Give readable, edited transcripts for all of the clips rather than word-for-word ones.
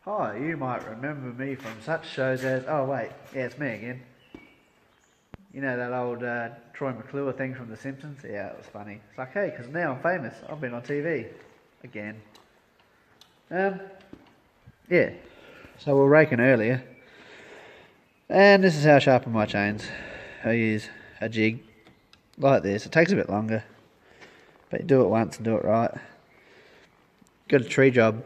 Hi, you might remember me from such shows as... Oh, wait. Yeah, it's me again. You know that old Troy McClure thing from The Simpsons? Yeah, it was funny. It's like, hey, because now I'm famous. I've been on TV. Again. Yeah. So we're raking earlier. And this is how I sharpen my chains. I use a jig like this. It takes a bit longer. But you do it once and do it right. Got a tree job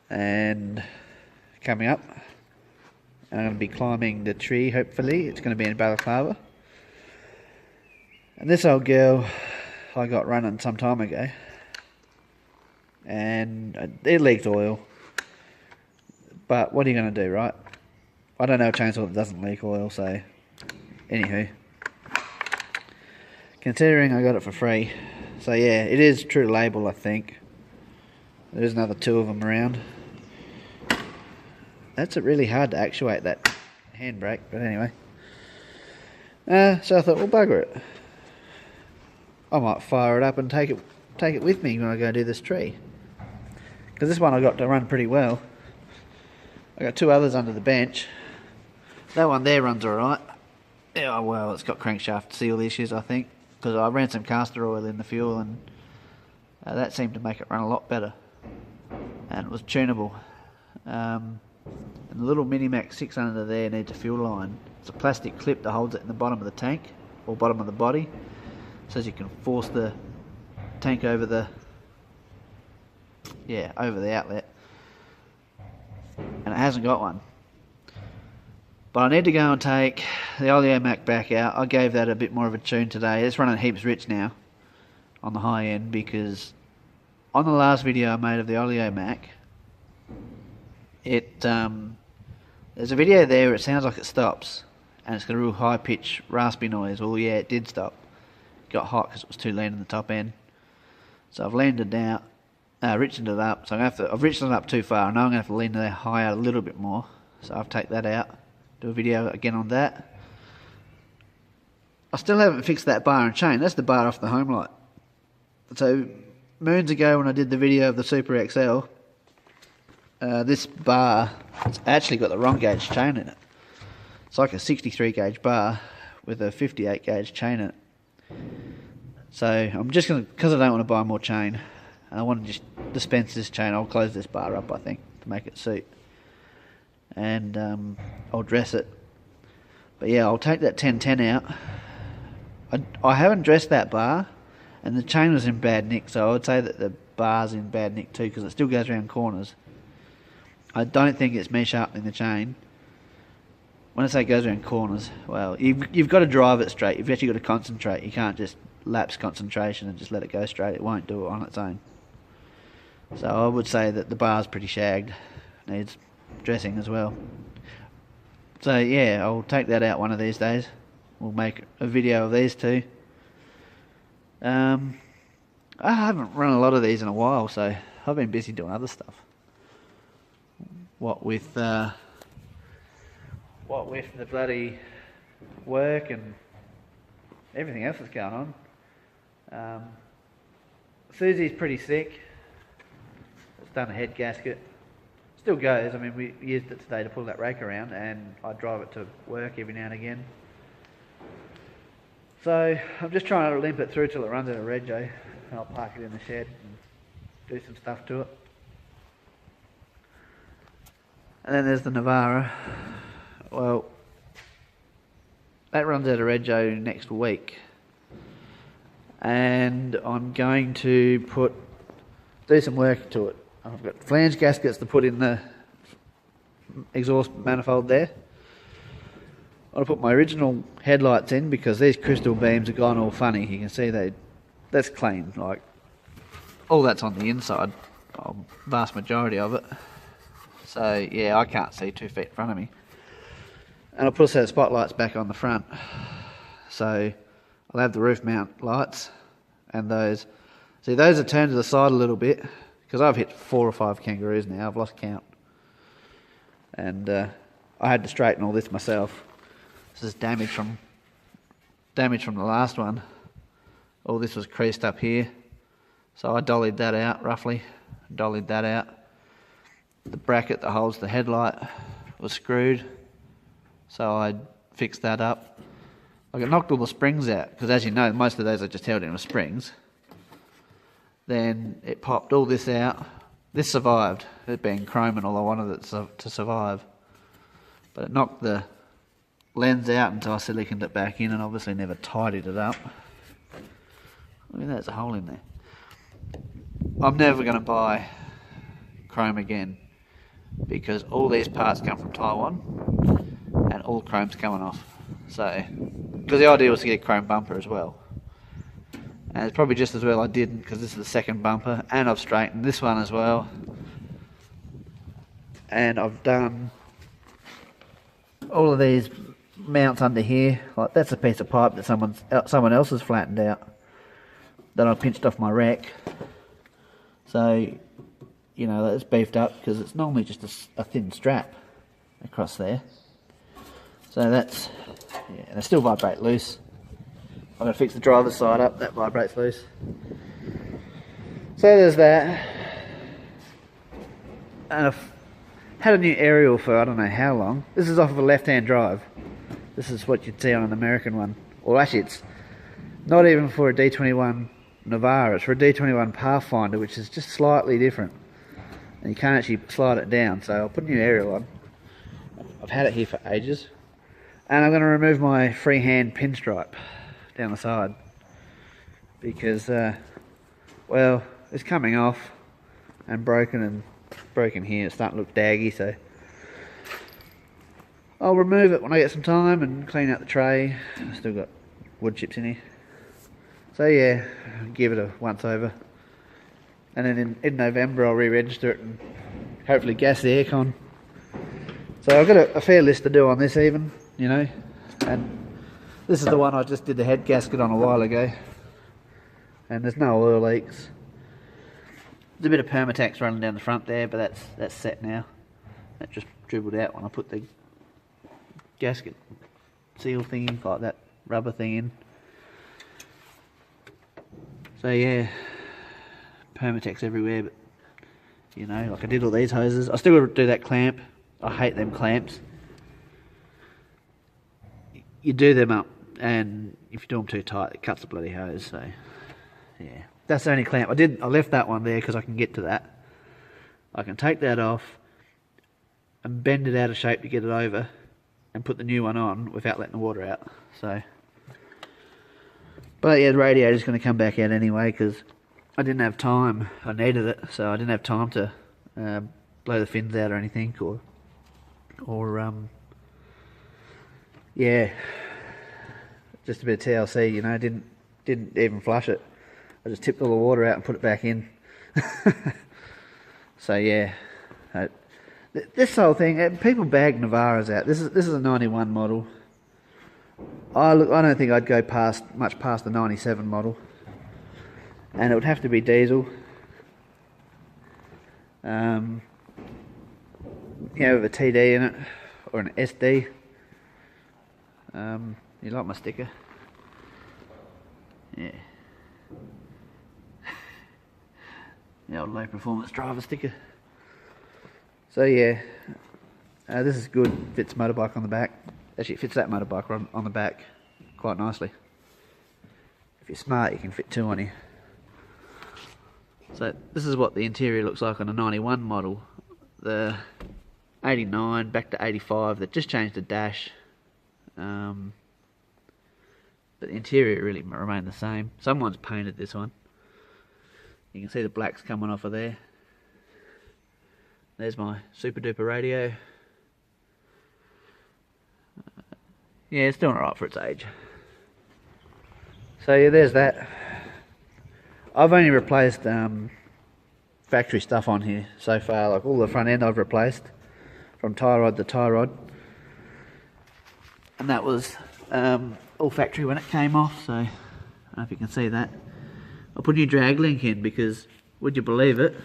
and coming up. I'm going to be climbing the tree, hopefully. It's going to be in Balaclava. And this old girl I got running some time ago. And it leaked oil. But what are you going to do, right? I don't know a chainsaw that doesn't leak oil, so... Anywho. Considering I got it for free. So yeah, it is true to label, I think. There's another two of them around. That's really hard to actuate, that handbrake, but anyway. So I thought, well, bugger it. I might fire it up and take it with me when I go do this tree. Because this one I got to run pretty well. I got two others under the bench. That one there runs alright. Yeah, well, it's got crankshaft seal issues, I think. Because I ran some castor oil in the fuel and that seemed to make it run a lot better. And it was tunable. And the little Minimax 600 there needs a fuel line. It's a plastic clip that holds it in the bottom of the tank, or bottom of the body, so as you can force the tank over the outlet. And it hasn't got one. But I need to go and take the Oleomac back out. I gave that a bit more of a tune today. It's running heaps rich now on the high end, because on the last video I made of the Oleomac, there's a video there where it sounds like it stops and it's got a real high pitch raspy noise. Well, yeah, it did stop. It got hot because it was too lean in the top end. So I've leaned it down, richened it up. So I've richened it up too far. I know I'm going to have to lean it high out a little bit more. So I'll take that out, do a video again on that. I still haven't fixed that bar and chain. That's the bar off the home light. So moons ago when I did the video of the Super XL, this bar, it's actually got the wrong gauge chain in it. It's like a 63 gauge bar with a 58 gauge chain in it. So I'm just going to, because I don't want to buy more chain, and I want to just dispense this chain, I'll close this bar up, I think, to make it suit. And I'll dress it. But yeah, I'll take that 1010 out. I haven't dressed that bar, and the chain was in bad nick, so I would say that the bar's in bad nick too, because it still goes around corners. I don't think it's me sharpening the chain. When I say it goes around corners, well, you've got to drive it straight. You've actually got to concentrate. You can't just lapse concentration and just let it go straight. It won't do it on its own. So I would say that the bar's pretty shagged. Needs dressing as well. So yeah, I'll take that out one of these days. We'll make a video of these two. I haven't run a lot of these in a while, so I've been busy doing other stuff. What with the bloody work and everything else that's going on. Susie's pretty sick. It's done a head gasket. Still goes. I mean, we used it today to pull that rake around, and I drive it to work every now and again. So I'm just trying to limp it through till it runs out of rego, and I'll park it in the shed and do some stuff to it. And then there's the Navara. Well, that runs out of rego next week, and I'm going to do some work to it. I've got flange gaskets to put in the exhaust manifold there. I'll put my original headlights in, because these crystal beams have gone all funny. You can see that's clean, like all that's on the inside, vast majority of it. So yeah, I can't see 2 feet in front of me. And I'll put a set of spotlights back on the front. So I'll have the roof mount lights, and those are turned to the side a little bit, because I've hit 4 or 5 kangaroos now. I've lost count. And I had to straighten all this myself. This is damage from the last one. All this was creased up here. So I dollied that out roughly. Dollied that out. the bracket that holds the headlight was screwed, so I fixed that up. I knocked all the springs out, because as you know, most of those I just held in with springs. Then it popped all this out. This survived, it being chrome and all, I wanted it to survive. But it knocked the lens out until I siliconed it back in, and obviously never tidied it up. Look at that, there's a hole in there. I'm never going to buy chrome again, because all these parts come from Taiwan and all chrome's coming off. So, because the idea was to get a chrome bumper as well. And it's probably just as well I didn't, because this is the second bumper, and I've straightened this one as well. And I've done all of these mounts under here. Like, that's a piece of pipe that someone else has flattened out that I pinched off my rack. So, you know, that's beefed up, because it's normally just a thin strap across there. So that's, yeah, and they still vibrate loose. I'm going to fix the driver's side up, that vibrates loose. So there's that. And I've had a new aerial for I don't know how long. This is off of a left-hand drive. This is what you'd see on an American one. Or actually, it's not even for a D21 Navara, it's for a D21 Pathfinder, which is just slightly different. And you can't actually slide it down, so I'll put a new aerial on. I've had it here for ages. And I'm going to remove my freehand pinstripe down the side, because well, it's coming off and broken here. It's starting to look daggy, so I'll remove it when I get some time and clean out the tray. I've still got wood chips in here, so yeah, give it a once over, and then in November I'll re-register it and hopefully gas the aircon. So I've got a fair list to do on this even, you know, and this is the one I just did the head gasket on a while ago, and there's no oil leaks. There's a bit of Permatex running down the front there, but that's set now. That just dribbled out when I put the gasket seal thingy, like that rubber thing in. So yeah, Permatex everywhere, but you know, like I did all these hoses. I still got to do that clamp. I hate them clamps. You do them up, and if you do them too tight, it cuts the bloody hose. So yeah, that's the only clamp I left that one there because I can get to that. I can take that off and bend it out of shape to get it over, and put the new one on without letting the water out. So, but yeah, the radiator's going to come back out anyway because I didn't have time. I needed it, so I didn't have time to blow the fins out or anything, or yeah, just a bit of TLC, you know. Didn't even flush it. I just tipped all the water out and put it back in. So yeah, this whole thing, people bag Navaras out. This is a 91 model. I don't think I'd go much past the 97 model, and it would have to be diesel. You know, with a TD in it or an SD. You like my sticker? Yeah. The old low performance driver sticker. So yeah, this is good. Fits motorbike on the back. Actually, it fits that motorbike on the back quite nicely. If you're smart, you can fit two on here. So this is what the interior looks like on a 91 model. The 89 back to 85, that just changed the dash. But the interior really remained the same. Someone's painted this one. You can see the blacks coming off of there. There's my super duper radio. Yeah, it's doing alright for its age. So yeah, there's that. I've only replaced factory stuff on here so far. Like all the front end I've replaced from tie rod to tie rod, and that was all factory when it came off. So I don't know if you can see that. I put a new drag link in because, would you believe it,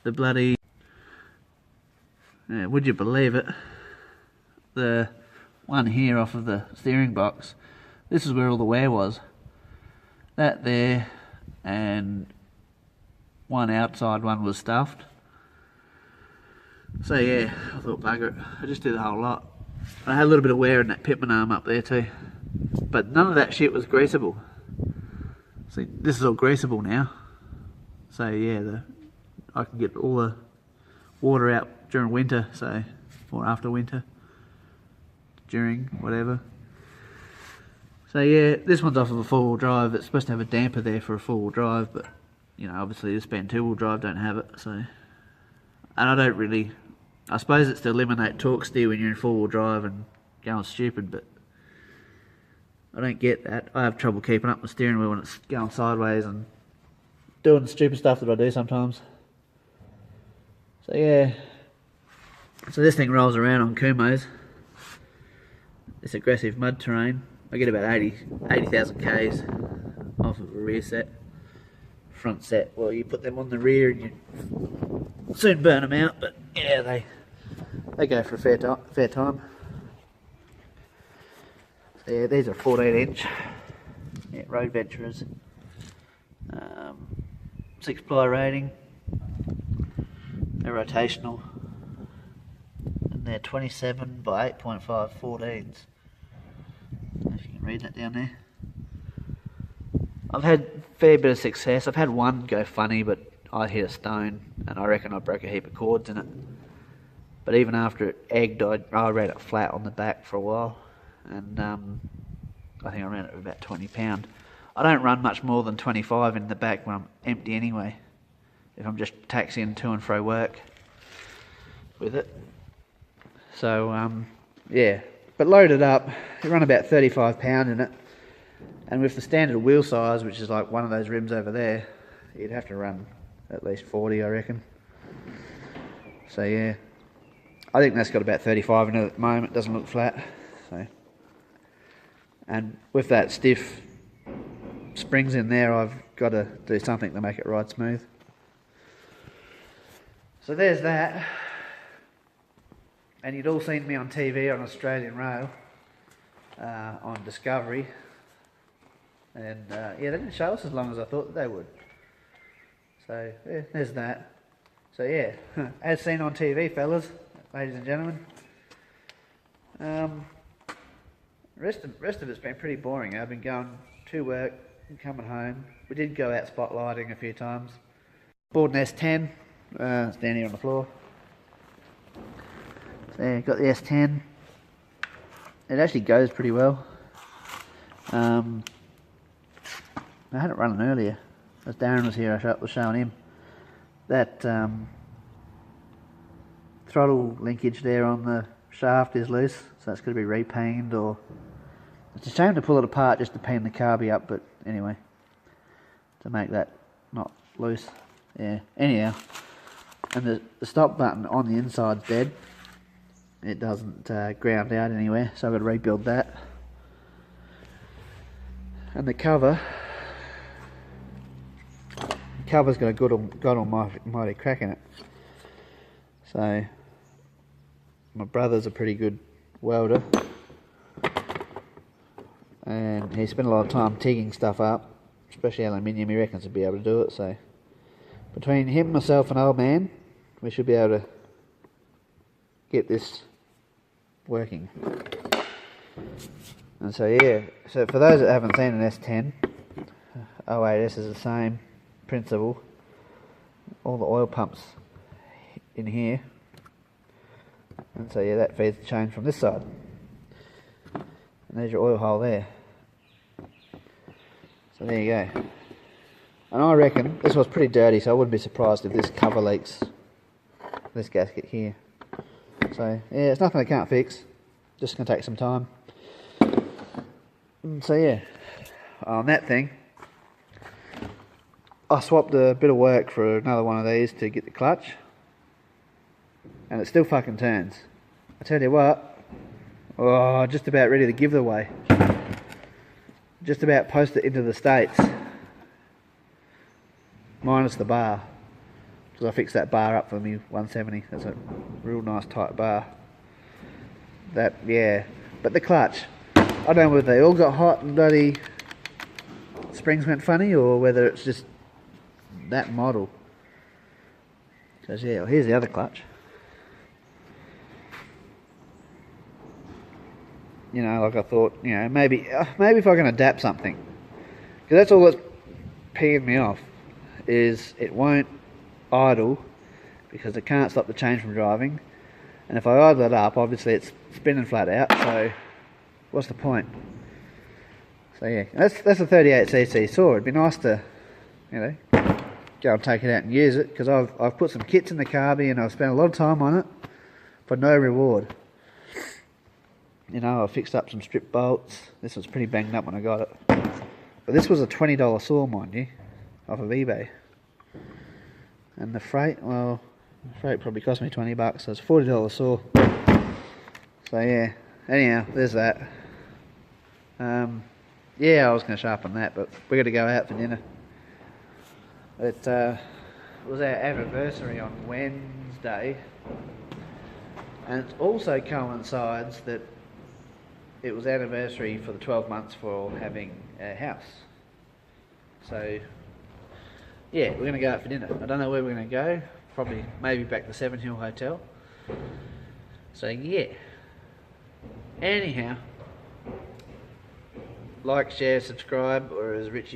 the bloody, yeah, would you believe it, the one here off of the steering box, this is where all the wear was. That there, and one outside one was stuffed, So yeah, I thought bugger it, I just did the whole lot. I had a little bit of wear in that pitman arm up there too, but none of that shit was greasable. See, this is all greasable now. So yeah, I can get all the water out during winter, so, or after winter, during, whatever. So yeah, this one's off of a four-wheel drive. It's supposed to have a damper there for a four-wheel drive, but you know, obviously this being two-wheel drive don't have it, so. And I don't really, I suppose it's to eliminate torque steer when you're in four-wheel drive and going stupid, but I don't get that. I have trouble keeping up the steering wheel when it's going sideways and doing the stupid stuff that I do sometimes. So yeah, so this thing rolls around on Kumos, this aggressive mud terrain. I get about 80,000 Ks off of a rear set. Front set, well, you put them on the rear and you soon burn them out, but yeah, they go for a fair time. So yeah, these are 14-inch road venturers, 6-ply rating, they're rotational, and they're 27 by 8.5 14s. If you can read that down there. I've had a fair bit of success. I've had one go funny, but I hit a stone and I reckon I broke a heap of cords in it. But even after it egged, I ran it flat on the back for a while, and I think I ran it with about 20 pound. I don't run much more than 25 in the back when I'm empty anyway, if I'm just taxiing to and fro work with it. So yeah, but loaded up, you run about 35 pound in it, and with the standard wheel size, which is like one of those rims over there, you'd have to run at least 40, I reckon. So yeah, I think that's got about 35 in it at the moment. It doesn't look flat. So, and with that stiff springs in there, I've got to do something to make it ride smooth. So there's that. And you'd all seen me on TV on Australian Rail, on Discovery. And yeah, they didn't show us as long as I thought that they would. So yeah, there's that. So yeah, as seen on TV, fellas, ladies and gentlemen. Rest of it's been pretty boring. I've been going to work and coming home. We did go out spotlighting a few times. Bought an S10. It's down here on the floor. So yeah, got the S10. It actually goes pretty well. I had it running earlier. As Darren was here, I was showing him. That throttle linkage there on the shaft is loose, so it's going to be repainted, or it's a shame to pull it apart just to paint the carby up, but anyway, to make that not loose. Yeah, anyhow, and the stop button on the inside's dead. It doesn't ground out anywhere, so I've got to rebuild that. And the cover's got a good almighty crack in it. So my brother's a pretty good welder, and he spent a lot of time tigging stuff up, especially aluminium. He reckons he'll be able to do it. So between him, myself and old man, we should be able to get this working. And so yeah, so for those that haven't seen an S10, 08S is the same principle. All the oil pumps in here, and so yeah, that feeds the chain from this side, and there's your oil hole there. So there you go. And I reckon this was pretty dirty, so I wouldn't be surprised if this cover leaks, this gasket here. So yeah, it's nothing I can't fix, just gonna take some time. And so yeah, on that thing, I swapped a bit of work for another one of these to get the clutch, and it still fucking turns. I tell you what, oh, just about ready to give it away. Just about post it into the States, minus the bar, because I fixed that bar up for me 170. That's a real nice tight bar. That, yeah, but the clutch, I don't know whether they all got hot and bloody springs went funny, or whether it's just that model. Because yeah, well, here's the other clutch. You know, like I thought, you know, maybe if I can adapt something, because that's all that's peeing me off, is it won't idle because it can't stop the chain from driving, and if I idle it up, obviously it's spinning flat out. So what's the point? So yeah, that's a 38cc saw. It'd be nice to, you know, go and take it out and use it, because I've put some kits in the carby and I've spent a lot of time on it for no reward. You know, I fixed up some strip bolts. This was pretty banged up when I got it, but this was a $20 saw, mind you, off of eBay. And the freight, well, the freight probably cost me $20, so it's a $40 saw. So yeah, anyhow, there's that. Yeah, I was going to sharpen that, but we got to go out for dinner. It was our anniversary on Wednesday, and it also coincides that it was anniversary for the 12 months for having a house. So yeah, we're going to go out for dinner. I don't know where we're going to go. Probably maybe back to Seven Hill Hotel. So yeah. Anyhow, like, share, subscribe, or as Richie